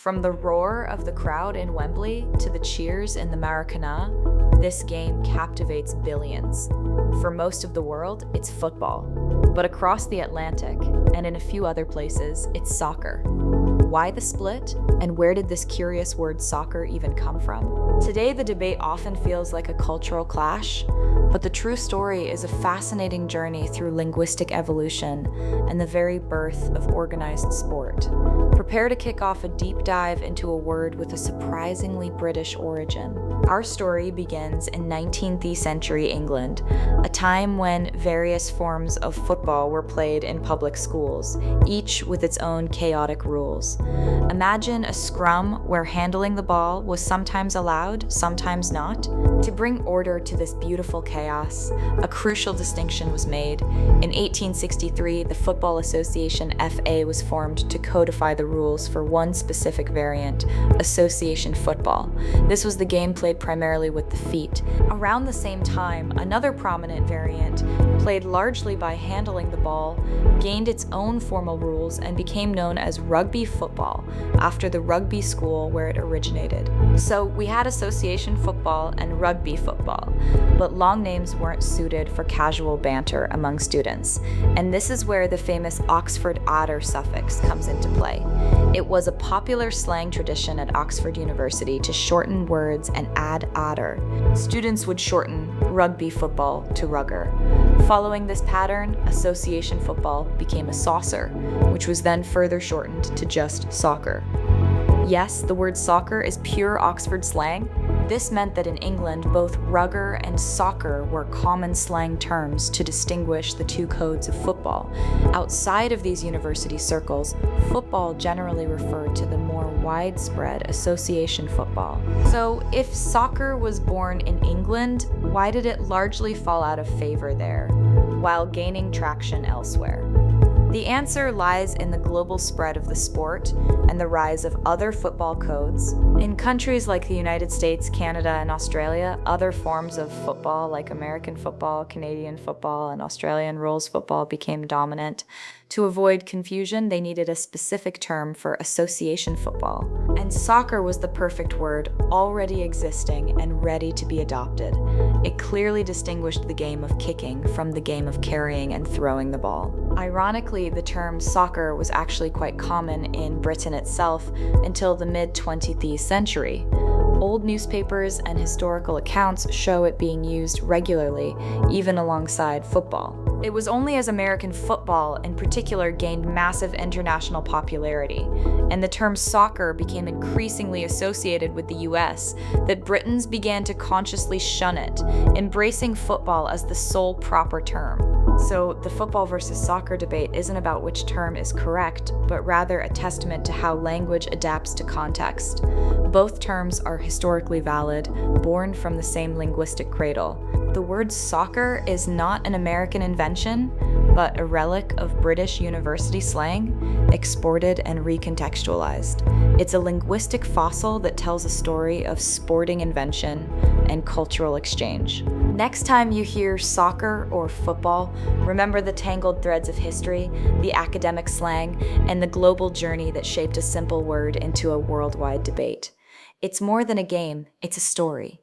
From the roar of the crowd in Wembley to the cheers in the Maracana, this game captivates billions. For most of the world, it's football. But across the Atlantic, and in a few other places, it's soccer. Why the split? And where did this curious word soccer even come from? Today, the debate often feels like a cultural clash, but the true story is a fascinating journey through linguistic evolution and the very birth of organized sport. Prepare to kick off a deep dive into a word with a surprisingly British origin. Our story begins in 19th century England, a time when various forms of football were played in public schools, each with its own chaotic rules. Imagine a scrum where handling the ball was sometimes allowed, sometimes not. To bring order to this beautiful chaos, a crucial distinction was made. In 1863, the Football Association FA was formed to codify the rules for one specific variant, association football. This was the game played primarily with the feet. Around the same time, another prominent variant, played largely by handling the ball, gained its own formal rules and became known as rugby football, after the rugby school where it originated. So we had association football and rugby football, but long names weren't suited for casual banter among students, and this is where the famous Oxford adder suffix comes into play. It was a popular slang tradition at Oxford University to shorten words and add adder. Students would shorten rugby football to rugger. Following this pattern, association football became a saucer, which was then further shortened to just soccer. Yes, the word soccer is pure Oxford slang. This meant that in England, both rugger and soccer were common slang terms to distinguish the two codes of football. Outside of these university circles, football generally referred to the more widespread association football. So, if soccer was born in England, why did it largely fall out of favor there, while gaining traction elsewhere? The answer lies in the global spread of the sport and the rise of other football codes. In countries like the United States, Canada, and Australia, other forms of football like American football, Canadian football, and Australian rules football became dominant. To avoid confusion, they needed a specific term for association football. And soccer was the perfect word, already existing and ready to be adopted. It clearly distinguished the game of kicking from the game of carrying and throwing the ball. Ironically, the term soccer was actually quite common in Britain itself until the mid-20th century. Old newspapers and historical accounts show it being used regularly, even alongside football. It was only as American football, in particular, gained massive international popularity, and the term soccer became increasingly associated with the US, that Britons began to consciously shun it, embracing football as the sole proper term. So the football versus soccer debate isn't about which term is correct, but rather a testament to how language adapts to context. Both terms are historically valid, born from the same linguistic cradle. The word soccer is not an American invention, but a relic of British university slang, exported and recontextualized. It's a linguistic fossil that tells a story of sporting invention and cultural exchange. Next time you hear soccer or football, remember the tangled threads of history, the academic slang, and the global journey that shaped a simple word into a worldwide debate. It's more than a game, it's a story.